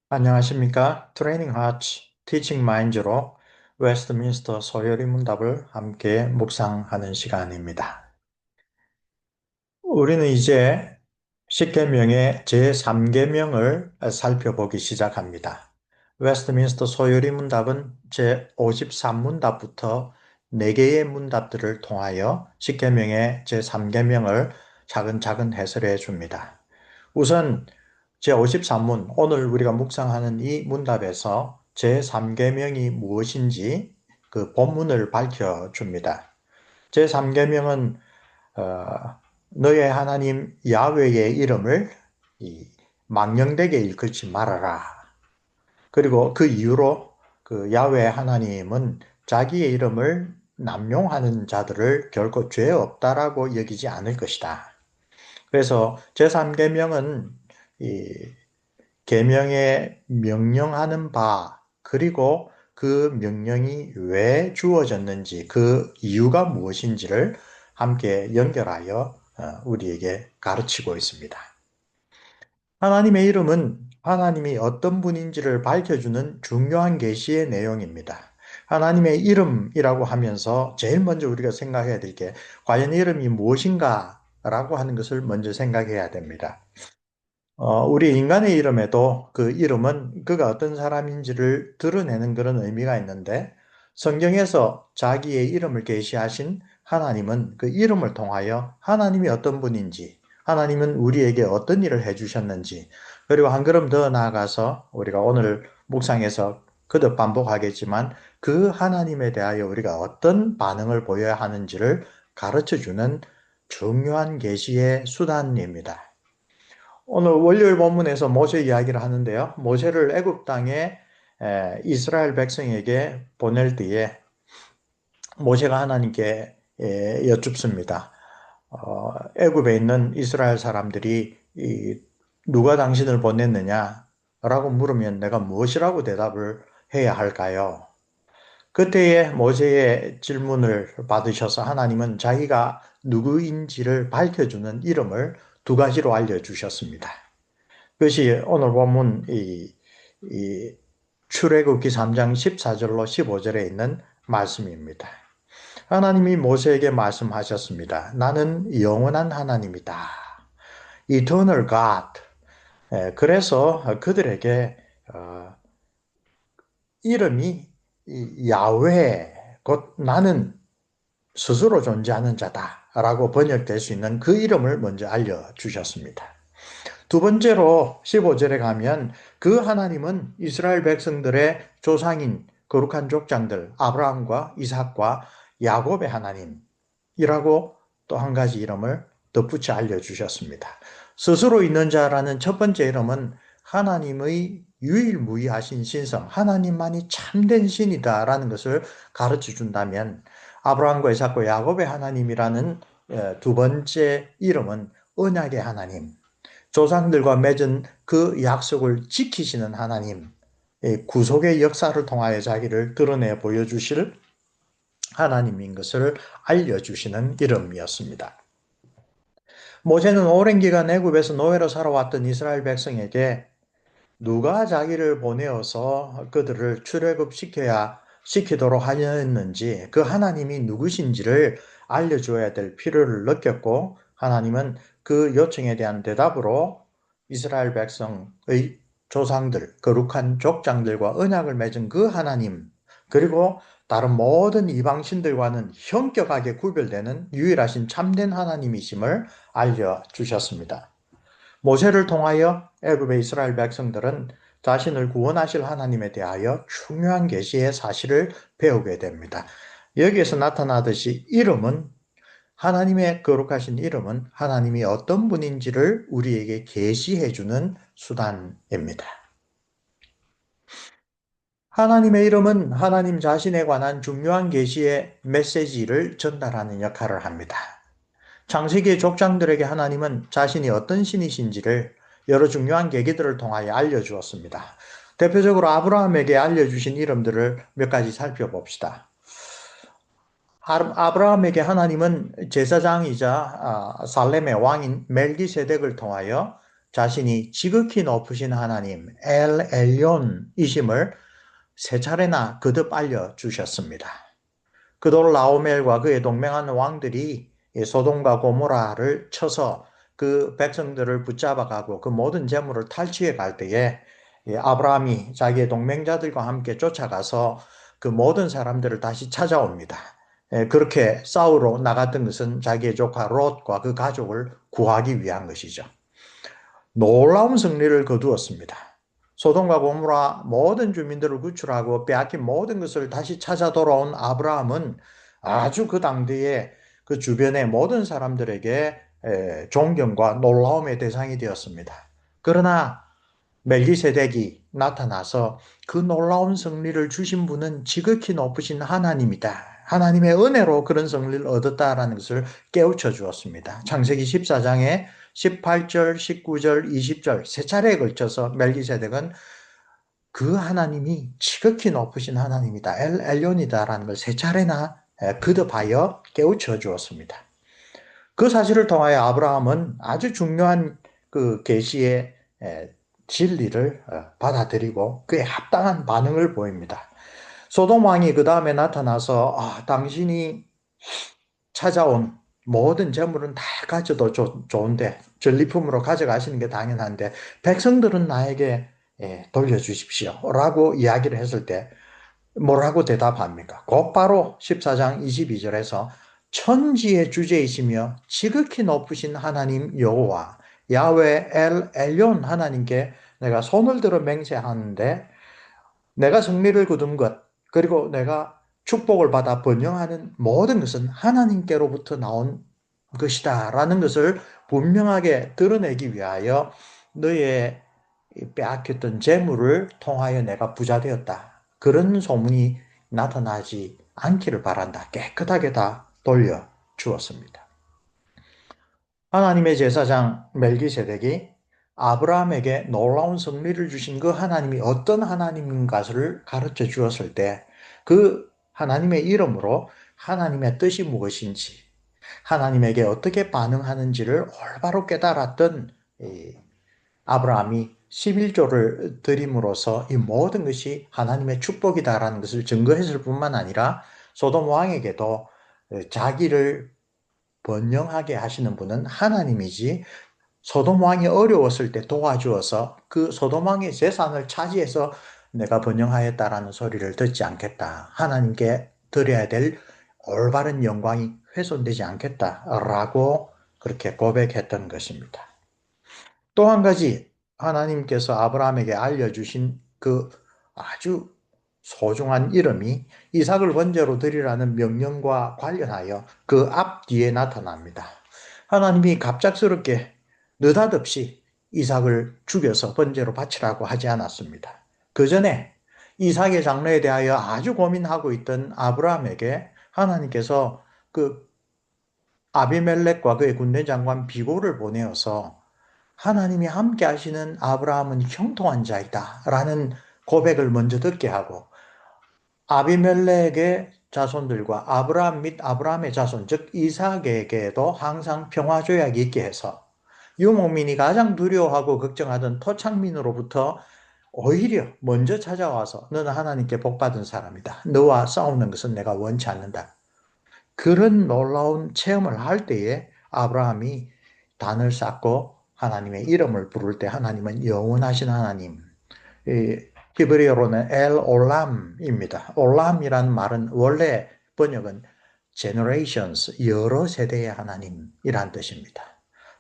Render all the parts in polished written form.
안녕하십니까? 트레이닝 하츠 티칭 마인즈로 웨스트민스터 소요리 문답을 함께 묵상하는 시간입니다. 우리는 이제 십계명의 제3계명을 살펴보기 시작합니다. 웨스트민스터 소요리 문답은 제53문답부터 4개의 문답들을 통하여 십계명의 제3계명을 차근차근 해설해 줍니다. 우선 제53문, 오늘 우리가 묵상하는 이 문답에서 제3계명이 무엇인지 그 본문을 밝혀줍니다. 제3계명은 너의 하나님 야훼의 이름을 망령되게 일컫지 말아라. 그리고 그 이유로 그 야훼 하나님은 자기의 이름을 남용하는 자들을 결코 죄 없다라고 여기지 않을 것이다. 그래서 제3계명은 이 계명에 명령하는 바 그리고 그 명령이 왜 주어졌는지 그 이유가 무엇인지를 함께 연결하여 우리에게 가르치고 있습니다. 하나님의 이름은 하나님이 어떤 분인지를 밝혀주는 중요한 계시의 내용입니다. 하나님의 이름이라고 하면서 제일 먼저 우리가 생각해야 될 게 과연 이름이 무엇인가 라고 하는 것을 먼저 생각해야 됩니다. 우리 인간의 이름에도 그 이름은 그가 어떤 사람인지를 드러내는 그런 의미가 있는데 성경에서 자기의 이름을 계시하신 하나님은 그 이름을 통하여 하나님이 어떤 분인지, 하나님은 우리에게 어떤 일을 해주셨는지, 그리고 한 걸음 더 나아가서 우리가 오늘 묵상에서 거듭 반복하겠지만 그 하나님에 대하여 우리가 어떤 반응을 보여야 하는지를 가르쳐주는 중요한 계시의 수단입니다. 오늘 월요일 본문에서 모세 이야기를 하는데요. 모세를 애굽 땅에 이스라엘 백성에게 보낼 때에 모세가 하나님께 여쭙습니다. 애굽에 있는 이스라엘 사람들이 누가 당신을 보냈느냐라고 물으면 내가 무엇이라고 대답을 해야 할까요? 그때에 모세의 질문을 받으셔서 하나님은 자기가 누구인지를 밝혀주는 이름을 두 가지로 알려주셨습니다. 그것이 오늘 본문 이 출애굽기 3장 14절로 15절에 있는 말씀입니다. 하나님이 모세에게 말씀하셨습니다. 나는 영원한 하나님이다. Eternal God. 그래서 그들에게 이름이 야훼, 곧 나는 스스로 존재하는 자다라고 번역될 수 있는 그 이름을 먼저 알려주셨습니다. 두 번째로 15절에 가면 그 하나님은 이스라엘 백성들의 조상인 거룩한 족장들 아브라함과 이삭과 야곱의 하나님이라고 또 한 가지 이름을 덧붙여 알려주셨습니다. 스스로 있는 자라는 첫 번째 이름은 하나님의 유일무이하신 신성, 하나님만이 참된 신이다라는 것을 가르쳐 준다면 아브라함과 이삭과 야곱의 하나님이라는 두 번째 이름은 언약의 하나님, 조상들과 맺은 그 약속을 지키시는 하나님, 구속의 역사를 통하여 자기를 드러내 보여주실 하나님인 것을 알려주시는 이름이었습니다. 모세는 오랜 기간 애굽에서 노예로 살아왔던 이스라엘 백성에게 누가 자기를 보내어서 그들을 시키도록 하였는지 그 하나님이 누구신지를 알려줘야 될 필요를 느꼈고 하나님은 그 요청에 대한 대답으로 이스라엘 백성의 조상들, 거룩한 족장들과 언약을 맺은 그 하나님, 그리고 다른 모든 이방신들과는 현격하게 구별되는 유일하신 참된 하나님이심을 알려주셨습니다. 모세를 통하여 애굽의 이스라엘 백성들은 자신을 구원하실 하나님에 대하여 중요한 계시의 사실을 배우게 됩니다. 여기에서 나타나듯이 이름은 하나님의 거룩하신 이름은 하나님이 어떤 분인지를 우리에게 계시해 주는 수단입니다. 하나님의 이름은 하나님 자신에 관한 중요한 계시의 메시지를 전달하는 역할을 합니다. 창세기의 족장들에게 하나님은 자신이 어떤 신이신지를 여러 중요한 계기들을 통하여 알려주었습니다. 대표적으로 아브라함에게 알려주신 이름들을 몇 가지 살펴봅시다. 아브라함에게 하나님은 제사장이자 살렘의 왕인 멜기세덱을 통하여 자신이 지극히 높으신 하나님 엘 엘론이심을 세 차례나 거듭 알려주셨습니다. 그돌라오멜과 그의 동맹한 왕들이 소돔과 고모라를 쳐서 그 백성들을 붙잡아가고 그 모든 재물을 탈취해 갈 때에 아브라함이 자기의 동맹자들과 함께 쫓아가서 그 모든 사람들을 다시 찾아옵니다. 그렇게 싸우러 나갔던 것은 자기의 조카 롯과 그 가족을 구하기 위한 것이죠. 놀라운 승리를 거두었습니다. 소돔과 고모라 모든 주민들을 구출하고 빼앗긴 모든 것을 다시 찾아 돌아온 아브라함은 아주 그 당대에 그 주변의 모든 사람들에게 존경과 놀라움의 대상이 되었습니다. 그러나 멜기세덱이 나타나서 그 놀라운 승리를 주신 분은 지극히 높으신 하나님이다. 하나님의 은혜로 그런 승리를 얻었다라는 것을 깨우쳐 주었습니다. 창세기 14장에 18절, 19절, 20절 세 차례에 걸쳐서 멜기세덱은 그 하나님이 지극히 높으신 하나님이다. 엘ион이다라는 걸 세 차례나 거듭하여 깨우쳐 주었습니다. 그 사실을 통하여 아브라함은 아주 중요한 그 계시의 진리를 받아들이고 그에 합당한 반응을 보입니다. 소돔 왕이 그 다음에 나타나서 당신이 찾아온 모든 재물은 다 가져도 좋은데 전리품으로 가져가시는 게 당연한데 백성들은 나에게 돌려주십시오 라고 이야기를 했을 때 뭐라고 대답합니까? 곧바로 14장 22절에서 천지의 주제이시며 지극히 높으신 하나님 여호와 야훼 엘 엘yon 하나님께 내가 손을 들어 맹세하는데 내가 승리를 거둔 것 그리고 내가 축복을 받아 번영하는 모든 것은 하나님께로부터 나온 것이다 라는 것을 분명하게 드러내기 위하여 너의 빼앗겼던 재물을 통하여 내가 부자 되었다. 그런 소문이 나타나지 않기를 바란다. 깨끗하게 다 돌려주었습니다. 하나님의 제사장 멜기세덱이 아브라함에게 놀라운 승리를 주신 그 하나님이 어떤 하나님인가를 가르쳐 주었을 때 그 하나님의 이름으로 하나님의 뜻이 무엇인지 하나님에게 어떻게 반응하는지를 올바로 깨달았던 아브라함이 11조를 드림으로써 이 모든 것이 하나님의 축복이다라는 것을 증거했을 뿐만 아니라 소돔 왕에게도 자기를 번영하게 하시는 분은 하나님이지 소돔 왕이 어려웠을 때 도와주어서 그 소돔 왕의 재산을 차지해서 내가 번영하였다라는 소리를 듣지 않겠다. 하나님께 드려야 될 올바른 영광이 훼손되지 않겠다라고 그렇게 고백했던 것입니다. 또 한 가지 하나님께서 아브라함에게 알려주신 그 아주 소중한 이름이 이삭을 번제로 드리라는 명령과 관련하여 그 앞뒤에 나타납니다. 하나님이 갑작스럽게 느닷없이 이삭을 죽여서 번제로 바치라고 하지 않았습니다. 그 전에 이삭의 장래에 대하여 아주 고민하고 있던 아브라함에게 하나님께서 그 아비멜렉과 그의 군대 장관 비고를 보내어서 하나님이 함께 하시는 아브라함은 형통한 자이다 라는 고백을 먼저 듣게 하고 아비멜렉의 자손들과 아브라함 및 아브라함의 자손 즉 이삭에게도 항상 평화조약이 있게 해서 유목민이 가장 두려워하고 걱정하던 토착민으로부터 오히려 먼저 찾아와서 너는 하나님께 복받은 사람이다. 너와 싸우는 것은 내가 원치 않는다. 그런 놀라운 체험을 할 때에 아브라함이 단을 쌓고 하나님의 이름을 부를 때 하나님은 영원하신 하나님, 히브리어로는 엘 올람입니다. 올람이라는 말은 원래 번역은 generations, 여러 세대의 하나님이란 뜻입니다.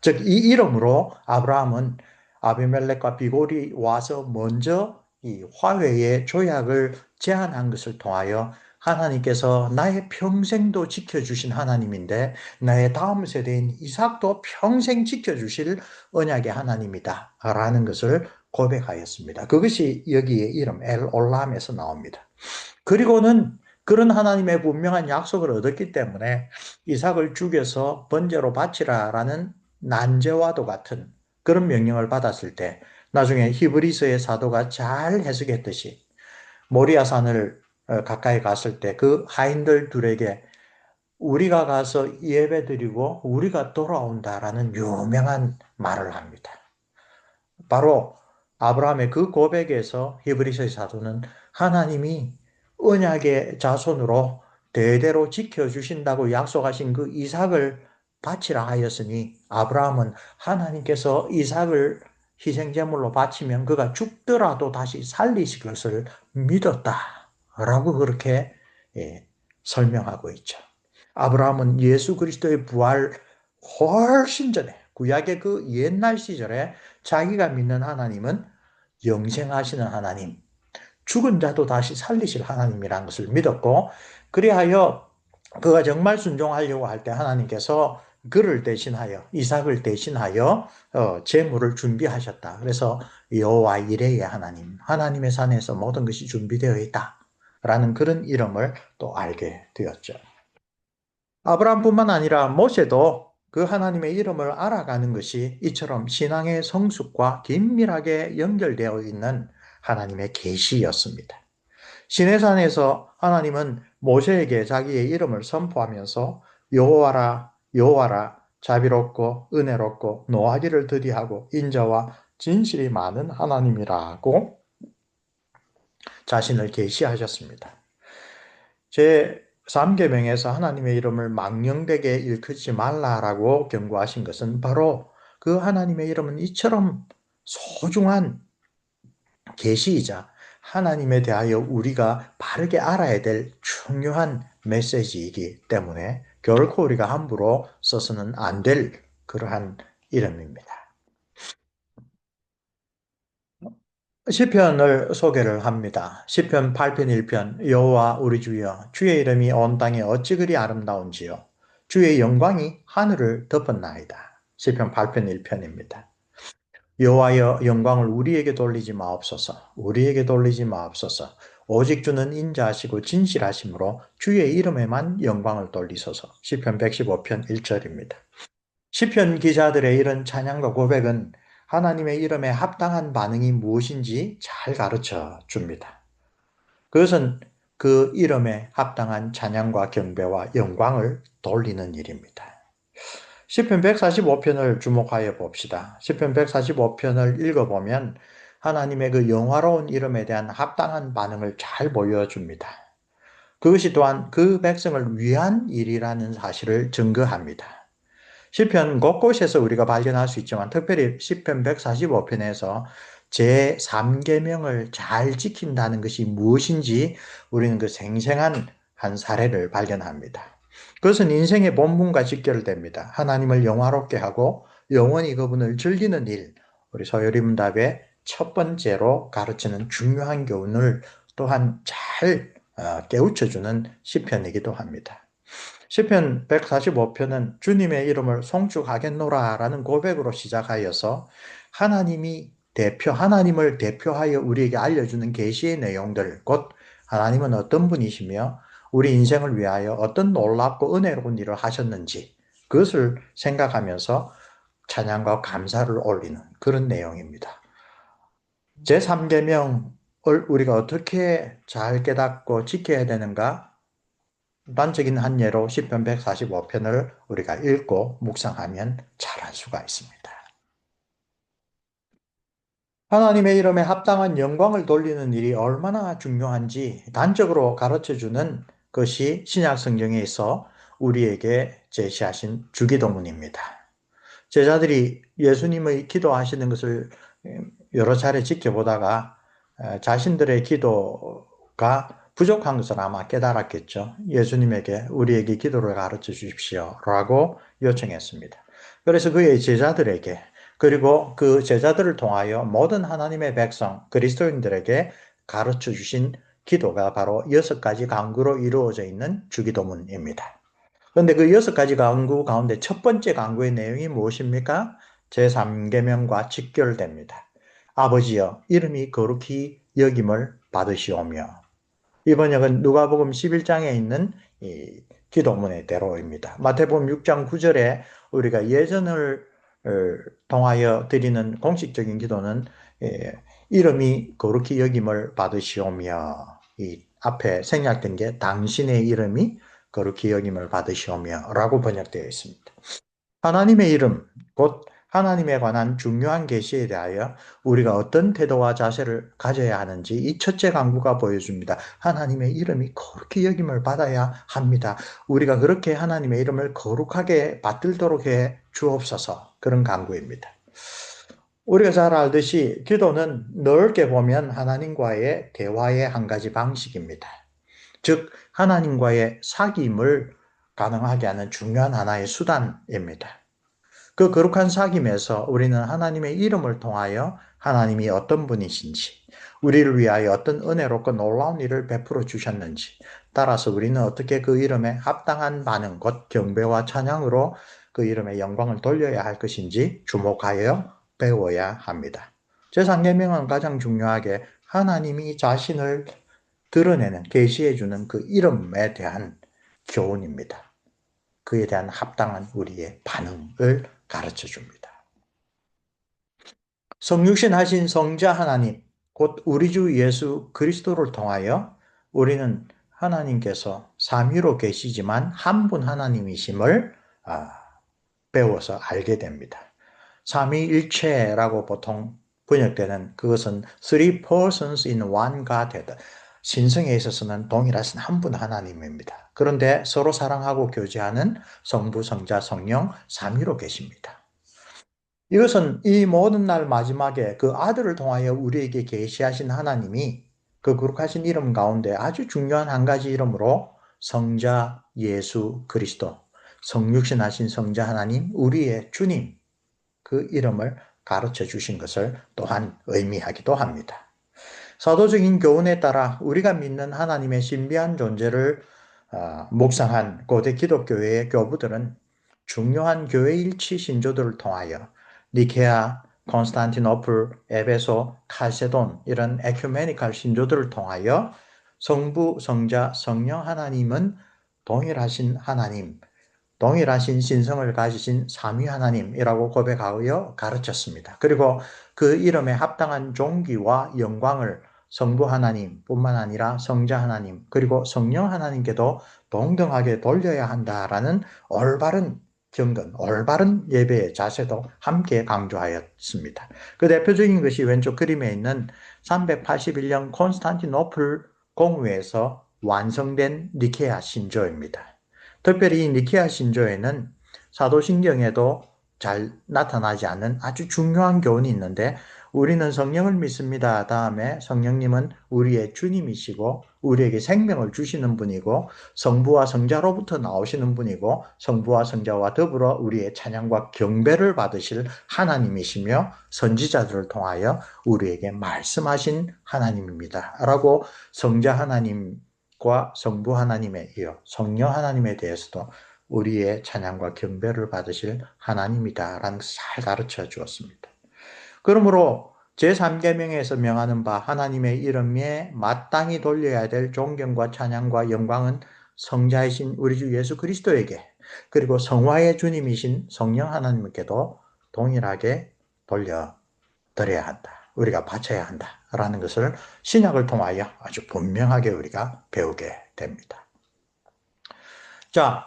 즉 이 이름으로 아브라함은 아비멜렉과 비골이 와서 먼저 이 화해의 조약을 제안한 것을 통하여 하나님께서 나의 평생도 지켜주신 하나님인데 나의 다음 세대인 이삭도 평생 지켜주실 언약의 하나님이다 라는 것을 고백하였습니다. 그것이 여기에 이름 엘 올람에서 나옵니다. 그리고는 그런 하나님의 분명한 약속을 얻었기 때문에 이삭을 죽여서 번제로 바치라라는 난제와도 같은 그런 명령을 받았을 때 나중에 히브리서의 사도가 잘 해석했듯이 모리아산을 가까이 갔을 때 그 하인들 둘에게 우리가 가서 예배드리고 우리가 돌아온다라는 유명한 말을 합니다. 바로 아브라함의 그 고백에서 히브리서의 사도는 하나님이 언약의 자손으로 대대로 지켜주신다고 약속하신 그 이삭을 바치라 하였으니 아브라함은 하나님께서 이삭을 희생제물로 바치면 그가 죽더라도 다시 살리실 것을 믿었다라고 그렇게 설명하고 있죠. 아브라함은 예수 그리스도의 부활 훨씬 전에 구약의 그 옛날 시절에 자기가 믿는 하나님은 영생하시는 하나님, 죽은 자도 다시 살리실 하나님이라는 것을 믿었고, 그리하여 그가 정말 순종하려고 할 때 하나님께서 그를 대신하여 이삭을 대신하여 제물을 준비하셨다. 그래서 여호와 이레의 하나님, 하나님의 산에서 모든 것이 준비되어 있다라는 그런 이름을 또 알게 되었죠. 아브라함뿐만 아니라 모세도 그 하나님의 이름을 알아가는 것이 이처럼 신앙의 성숙과 긴밀하게 연결되어 있는 하나님의 계시였습니다. 시내산에서 하나님은 모세에게 자기의 이름을 선포하면서 여호와라 여호와라 자비롭고 은혜롭고 노하기를 더디하고 인자와 진실이 많은 하나님이라고 자신을 계시하셨습니다. 제 3계명에서 하나님의 이름을 망령되게 일컫지 말라라고 경고하신 것은 바로 그 하나님의 이름은 이처럼 소중한 계시이자 하나님에 대하여 우리가 바르게 알아야 될 중요한 메시지이기 때문에 결코 우리가 함부로 써서는 안 될 그러한 이름입니다. 시편을 소개를 합니다. 시편 8편 1편 여호와 우리 주여 주의 이름이 온 땅에 어찌 그리 아름다운지요 주의 영광이 하늘을 덮었나이다. 시편 8편 1편입니다. 여호와여 영광을 우리에게 돌리지 마옵소서. 우리에게 돌리지 마옵소서. 오직 주는 인자하시고 진실하심으로 주의 이름에만 영광을 돌리소서. 시편 115편 1절입니다. 시편 기자들의 이런 찬양과 고백은 하나님의 이름에 합당한 반응이 무엇인지 잘 가르쳐 줍니다. 그것은 그 이름에 합당한 찬양과 경배와 영광을 돌리는 일입니다. 시편 145편을 주목하여 봅시다. 시편 145편을 읽어보면 하나님의 그 영화로운 이름에 대한 합당한 반응을 잘 보여줍니다. 그것이 또한 그 백성을 위한 일이라는 사실을 증거합니다. 시편 곳곳에서 우리가 발견할 수 있지만 특별히 시편 145편에서 제3계명을 잘 지킨다는 것이 무엇인지 우리는 그 생생한 한 사례를 발견합니다. 그것은 인생의 본문과 직결됩니다. 하나님을 영화롭게 하고 영원히 그분을 즐기는 일, 우리 소요리문답의 첫 번째로 가르치는 중요한 교훈을 또한 잘 깨우쳐주는 시편이기도 합니다. 시편 145편은 주님의 이름을 송축하겠노라라는 고백으로 시작하여서 하나님을 대표하여 우리에게 알려주는 계시의 내용들, 곧 하나님은 어떤 분이시며 우리 인생을 위하여 어떤 놀랍고 은혜로운 일을 하셨는지 그것을 생각하면서 찬양과 감사를 올리는 그런 내용입니다. 제3계명을 우리가 어떻게 잘 깨닫고 지켜야 되는가? 단적인 한 예로 시편 145편을 우리가 읽고 묵상하면 잘 알 수가 있습니다. 하나님의 이름에 합당한 영광을 돌리는 일이 얼마나 중요한지 단적으로 가르쳐주는 것이 신약 성경에 있어 우리에게 제시하신 주기도문입니다. 제자들이 예수님의 기도하시는 것을 여러 차례 지켜보다가 자신들의 기도가 부족한 것을 아마 깨달았겠죠. 예수님에게 우리에게 기도를 가르쳐 주십시오 라고 요청했습니다. 그래서 그의 제자들에게 그리고 그 제자들을 통하여 모든 하나님의 백성 그리스도인들에게 가르쳐 주신 기도가 바로 6가지 강구로 이루어져 있는 주기도문입니다. 그런데 그 6가지 강구 가운데 첫 번째 강구의 내용이 무엇입니까? 제3계명과 직결됩니다. 아버지여 이름이 거룩히 여김을 받으시오며. 이 번역은 누가복음 11장에 있는 이 기도문의 대로입니다. 마태복음 6장 9절에 우리가 예전을 통하여 드리는 공식적인 기도는 이름이 거룩히 여김을 받으시오며, 이 앞에 생략된 게 당신의 이름이 거룩히 여김을 받으시오며 라고 번역되어 있습니다. 하나님의 이름, 곧 하나님에 관한 중요한 계시에 대하여 우리가 어떤 태도와 자세를 가져야 하는지 이 첫째 강구가 보여줍니다. 하나님의 이름이 거룩히 여김을 받아야 합니다. 우리가 그렇게 하나님의 이름을 거룩하게 받들도록 해 주옵소서. 그런 강구입니다. 우리가 잘 알듯이 기도는 넓게 보면 하나님과의 대화의 한 가지 방식입니다. 즉 하나님과의 사귐을 가능하게 하는 중요한 하나의 수단입니다. 그 거룩한 사귐에서 우리는 하나님의 이름을 통하여 하나님이 어떤 분이신지, 우리를 위하여 어떤 은혜롭고 놀라운 일을 베풀어 주셨는지, 따라서 우리는 어떻게 그 이름에 합당한 반응, 곧 경배와 찬양으로 그 이름의 영광을 돌려야 할 것인지 주목하여 배워야 합니다. 제3계명은 가장 중요하게 하나님이 자신을 드러내는, 계시해주는 그 이름에 대한 교훈입니다. 그에 대한 합당한 우리의 반응을 가르쳐 줍니다. 성육신하신 성자 하나님, 곧 우리 주 예수 그리스도를 통하여 우리는 하나님께서 삼위로 계시지만 한 분 하나님이심을 배워서 알게 됩니다. 삼위일체라고 보통 번역되는 그것은 three persons in one Godhead. 신성에 있어서는 동일하신 한 분 하나님입니다. 그런데 서로 사랑하고 교제하는 성부, 성자, 성령 삼위로 계십니다. 이것은 이 모든 날 마지막에 그 아들을 통하여 우리에게 계시하신 하나님이 그 거룩하신 이름 가운데 아주 중요한 한 가지 이름으로 성자 예수 그리스도, 성육신하신 성자 하나님, 우리의 주님, 그 이름을 가르쳐 주신 것을 또한 의미하기도 합니다. 사도적인 교훈에 따라 우리가 믿는 하나님의 신비한 존재를 묵상한 고대 기독교회의 교부들은 중요한 교회 일치 신조들을 통하여 니케아, 콘스탄티노플, 에베소, 칼세돈 이런 에큐메니칼 신조들을 통하여 성부, 성자, 성령 하나님은 동일하신 하나님, 동일하신 신성을 가지신 삼위 하나님이라고 고백하여 가르쳤습니다. 그리고 그 이름에 합당한 존귀와 영광을 성부 하나님뿐만 아니라 성자 하나님 그리고 성령 하나님께도 동등하게 돌려야 한다라는 올바른 경건, 올바른 예배의 자세도 함께 강조하였습니다. 그 대표적인 것이 왼쪽 그림에 있는 381년 콘스탄티노플 공회에서 완성된 니케아 신조입니다. 특별히 이 니케아 신조에는 사도신경에도 잘 나타나지 않는 아주 중요한 교훈이 있는데 우리는 성령을 믿습니다. 다음에 성령님은 우리의 주님이시고 우리에게 생명을 주시는 분이고 성부와 성자로부터 나오시는 분이고 성부와 성자와 더불어 우리의 찬양과 경배를 받으실 하나님이시며 선지자들을 통하여 우리에게 말씀하신 하나님입니다. 라고 성자 하나님과 성부 하나님에 이어 성령 하나님에 대해서도 우리의 찬양과 경배를 받으실 하나님이다라는 것을 잘 가르쳐 주었습니다. 그러므로 제3계명에서 명하는 바 하나님의 이름에 마땅히 돌려야 될 존경과 찬양과 영광은 성자이신 우리 주 예수 그리스도에게 그리고 성화의 주님이신 성령 하나님께도 동일하게 돌려드려야 한다. 우리가 바쳐야 한다라는 것을 신약을 통하여 아주 분명하게 우리가 배우게 됩니다. 자,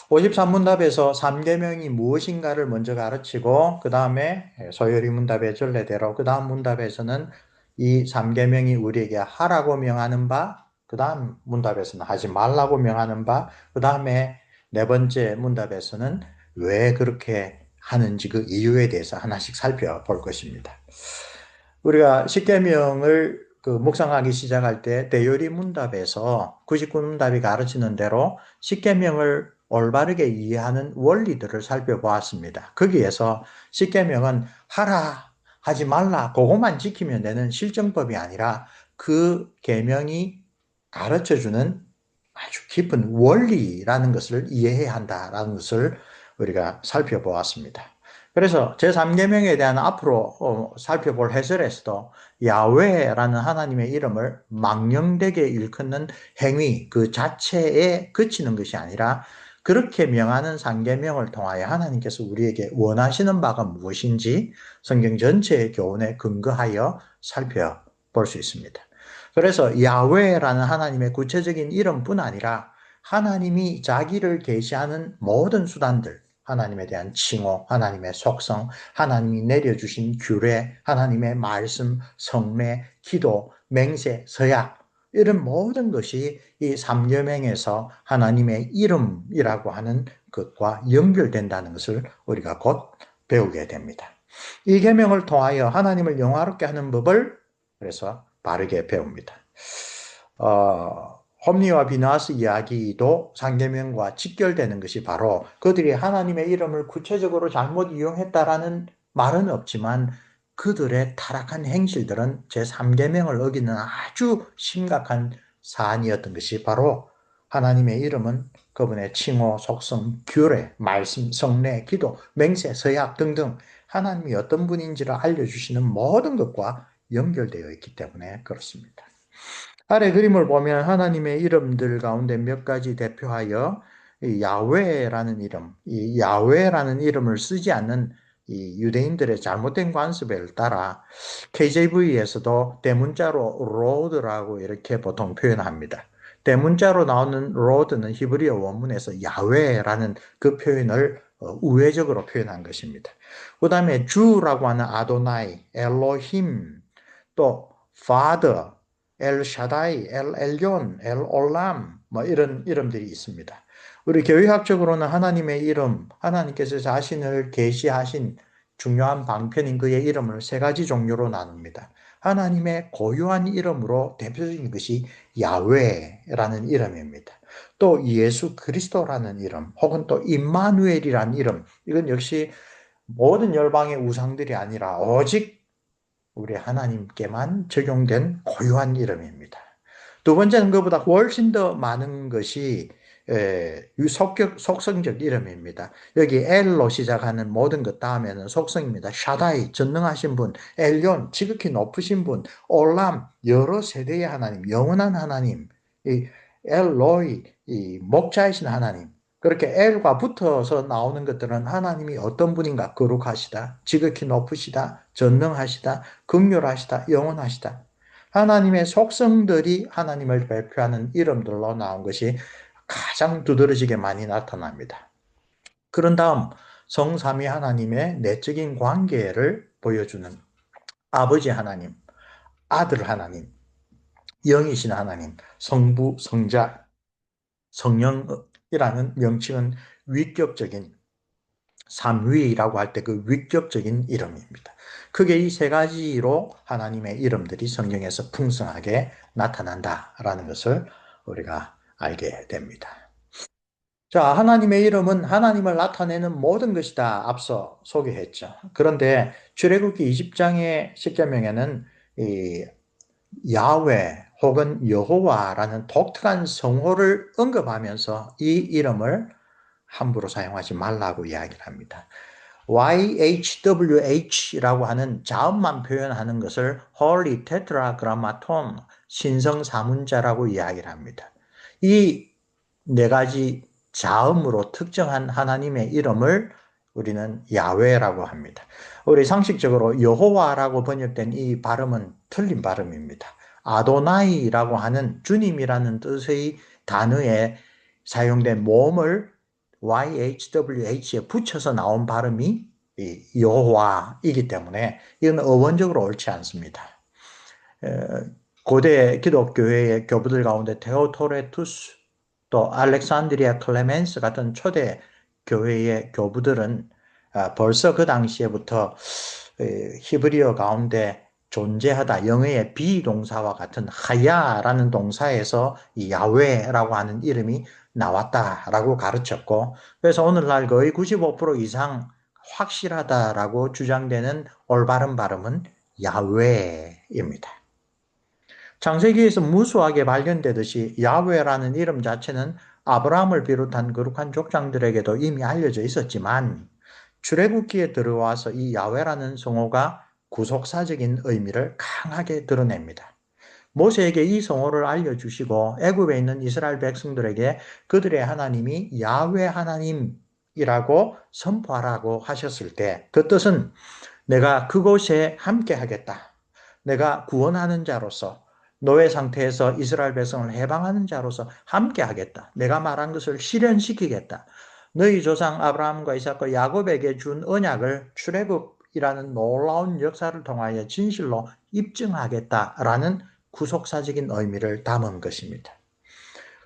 53문답에서 3계명이 무엇인가를 먼저 가르치고 그 다음에 소요리 문답의 전례대로 그 다음 문답에서는 이 3계명이 우리에게 하라고 명하는 바, 그 다음 문답에서는 하지 말라고 명하는 바, 그 다음에 네 번째 문답에서는 왜 그렇게 하는지 그 이유에 대해서 하나씩 살펴볼 것입니다. 우리가 10계명을 묵상하기 시작할 때 대요리 문답에서 99문답이 가르치는 대로 10계명을 올바르게 이해하는 원리들을 살펴보았습니다. 거기에서 10계명은 하라, 하지 말라, 그것만 지키면 되는 실정법이 아니라 그 계명이 가르쳐주는 아주 깊은 원리라는 것을 이해해야 한다라는 것을 우리가 살펴보았습니다. 그래서 제3계명에 대한 앞으로 살펴볼 해설에서도 야훼라는 하나님의 이름을 망령되게 일컫는 행위 그 자체에 그치는 것이 아니라 그렇게 명하는 3계명을 통하여 하나님께서 우리에게 원하시는 바가 무엇인지 성경 전체의 교훈에 근거하여 살펴볼 수 있습니다. 그래서 야훼라는 하나님의 구체적인 이름뿐 아니라 하나님이 자기를 계시하는 모든 수단들, 하나님에 대한 칭호, 하나님의 속성, 하나님이 내려주신 규례, 하나님의 말씀, 성례, 기도, 맹세, 서약 이런 모든 것이 이 삼계명에서 하나님의 이름이라고 하는 것과 연결된다는 것을 우리가 곧 배우게 됩니다. 이 계명을 통하여 하나님을 영화롭게 하는 법을 그래서 바르게 배웁니다. 홈리와 비나스 이야기도 상계명과 직결되는 것이 바로 그들이 하나님의 이름을 구체적으로 잘못 이용했다라는 말은 없지만 그들의 타락한 행실들은 제3계명을 어기는 아주 심각한 사안이었던 것이 바로 하나님의 이름은 그분의 칭호, 속성, 규례, 말씀, 성례, 기도, 맹세, 서약 등등 하나님이 어떤 분인지를 알려주시는 모든 것과 연결되어 있기 때문에 그렇습니다. 아래 그림을 보면 하나님의 이름들 가운데 몇 가지 대표하여 야훼라는 이름, 이 야훼라는 이름을 쓰지 않는 이 유대인들의 잘못된 관습에 따라 KJV에서도 대문자로 로드라고 이렇게 보통 표현합니다. 대문자로 나오는 로드는 히브리어 원문에서 야훼라는 그 표현을 우회적으로 표현한 것입니다. 그 다음에 주라고 하는 아도나이, 엘로힘, 또 Father, 엘 샤다이, 엘 엘yon, 엘 올람 뭐 이런 이름들이 있습니다. 우리 교회학적으로는 하나님의 이름, 하나님께서 자신을 계시하신 중요한 방편인 그의 이름을 세 가지 종류로 나눕니다. 하나님의 고유한 이름으로 대표적인 것이 야훼라는 이름입니다. 또 예수 그리스도라는 이름, 혹은 또 임마누엘이라는 이름, 이건 역시 모든 열방의 우상들이 아니라 오직 우리 하나님께만 적용된 고유한 이름입니다. 두 번째는 그보다 훨씬 더 많은 것이 속성적 이름입니다. 여기 엘로 시작하는 모든 것 다음에는 속성입니다. 샤다이, 전능하신 분, 엘yon, 지극히 높으신 분, 올람, 여러 세대의 하나님, 영원한 하나님, 이 엘로이, 이 목자이신 하나님, 그렇게 엘과 붙어서 나오는 것들은 하나님이 어떤 분인가, 거룩하시다, 지극히 높으시다, 전능하시다, 극률하시다, 영원하시다. 하나님의 속성들이 하나님을 발표하는 이름들로 나온 것이 가장 두드러지게 많이 나타납니다. 그런 다음 성삼위 하나님의 내적인 관계를 보여주는 아버지 하나님, 아들 하나님, 영이신 하나님, 성부, 성자, 성령이라는 명칭은 위격적인 삼위라고 할 때 그 위격적인 이름입니다. 크게 이 세 가지로 하나님의 이름들이 성경에서 풍성하게 나타난다라는 것을 우리가 알게 됩니다. 자, 하나님의 이름은 하나님을 나타내는 모든 것이다. 앞서 소개했죠. 그런데 출애굽기 20장의 십계명에는 이 야훼 혹은 여호와라는 독특한 성호를 언급하면서 이 이름을 함부로 사용하지 말라고 이야기를 합니다. YHWH라고 하는 자음만 표현하는 것을 Holy Tetragrammaton, 신성 사문자라고 이야기를 합니다. 이 네 가지 자음으로 특정한 하나님의 이름을 우리는 야훼라고 합니다. 우리 상식적으로 여호와라고 번역된 이 발음은 틀린 발음입니다. 아도나이라고 하는 주님이라는 뜻의 단어에 사용된 모음을 YHWH에 붙여서 나온 발음이 여호와이기 때문에 이건 어원적으로 옳지 않습니다. 고대 기독교회의 교부들 가운데 테오토레투스 또 알렉산드리아 클레멘스 같은 초대 교회의 교부들은 벌써 그 당시에부터 히브리어 가운데 존재하다 영어의 비동사와 같은 하야라는 동사에서 이 야훼라고 하는 이름이 나왔다라고 가르쳤고, 그래서 오늘날 거의 95% 이상 확실하다라고 주장되는 올바른 발음은 야훼입니다. 창세기에서 무수하게 발견되듯이 야훼라는 이름 자체는 아브라함을 비롯한 거룩한 족장들에게도 이미 알려져 있었지만 출애굽기에 들어와서 이 야훼라는 성호가 구속사적인 의미를 강하게 드러냅니다. 모세에게 이 성호를 알려주시고 애굽에 있는 이스라엘 백성들에게 그들의 하나님이 야훼 하나님이라고 선포하라고 하셨을 때 그 뜻은 내가 그곳에 함께 하겠다. 내가 구원하는 자로서 노예 상태에서 이스라엘 백성을 해방하는 자로서 함께 하겠다. 내가 말한 것을 실현시키겠다. 너희 조상 아브라함과 이삭과 야곱에게 준 언약을 출애굽이라는 놀라운 역사를 통하여 진실로 입증하겠다라는 구속사적인 의미를 담은 것입니다.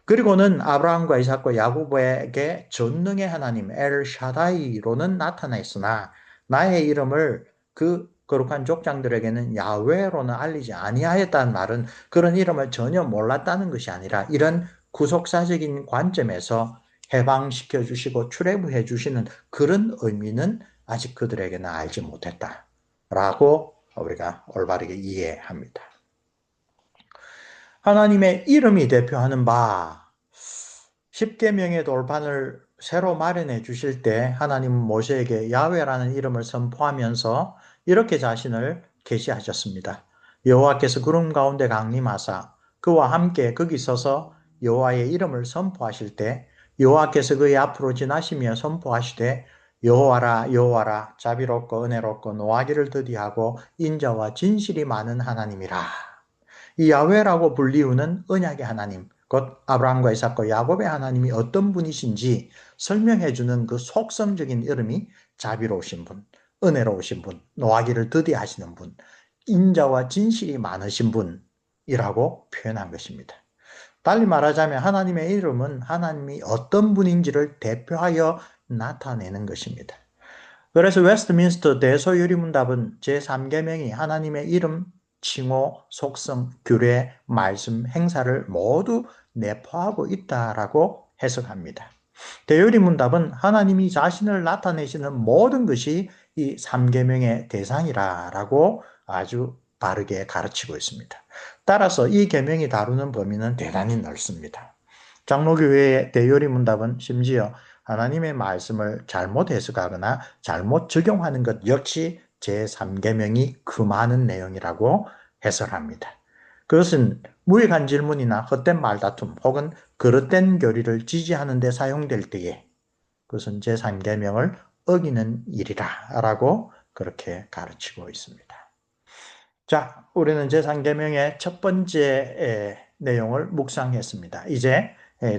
그리고는 아브라함과 이삭과 야곱에게 전능의 하나님 엘샤다이로는 나타나 있으나 나의 이름을 그 거룩한 족장들에게는 야훼로는 알리지 아니하였다는 말은 그런 이름을 전혀 몰랐다는 것이 아니라 이런 구속사적인 관점에서 해방시켜 주시고 출애굽해 주시는 그런 의미는 아직 그들에게는 알지 못했다라고 우리가 올바르게 이해합니다. 하나님의 이름이 대표하는 바, 십계명의 돌판을 새로 마련해 주실 때 하나님은 모세에게 야훼라는 이름을 선포하면서 이렇게 자신을 계시하셨습니다. 여호와께서 구름 가운데 강림하사 그와 함께 거기 서서 여호와의 이름을 선포하실 때 여호와께서 그의 앞으로 지나시며 선포하시되 여호와라 여호와라 자비롭고 은혜롭고 노하기를 더디하고 인자와 진실이 많은 하나님이라. 이 야훼라고 불리우는 언약의 하나님, 곧 아브라함과 이삭과 야곱의 하나님이 어떤 분이신지 설명해주는 그 속성적인 이름이 자비로우신 분, 은혜로우신 분, 노하기를 더디하시는 분, 인자와 진실이 많으신 분이라고 표현한 것입니다. 달리 말하자면 하나님의 이름은 하나님이 어떤 분인지를 대표하여 나타내는 것입니다. 그래서 웨스트민스터 대소유리문답은 제3계명이 하나님의 이름, 칭호, 속성, 규례, 말씀, 행사를 모두 내포하고 있다라고 해석합니다. 대유리문답은 하나님이 자신을 나타내시는 모든 것이 이 3계명의 대상이라고 아주 바르게 가르치고 있습니다. 따라서 이 계명이 다루는 범위는 대단히 넓습니다. 장로교회의 대유리문답은 심지어 하나님의 말씀을 잘못 해석하거나 잘못 적용하는 것 역시 제3계명이 금하는 내용이라고 해설합니다. 그것은 무익한 질문이나 헛된 말다툼 혹은 그릇된 교리를 지지하는 데 사용될 때에 그것은 제3계명을 어기는 일이라 라고 그렇게 가르치고 있습니다. 자, 우리는 제3계명의 첫 번째 내용을 묵상했습니다. 이제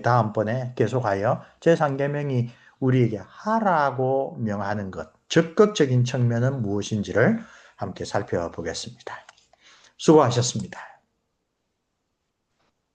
다음번에 계속하여 제3계명이 우리에게 하라고 명하는 것, 적극적인 측면은 무엇인지를 함께 살펴보겠습니다. 수고하셨습니다.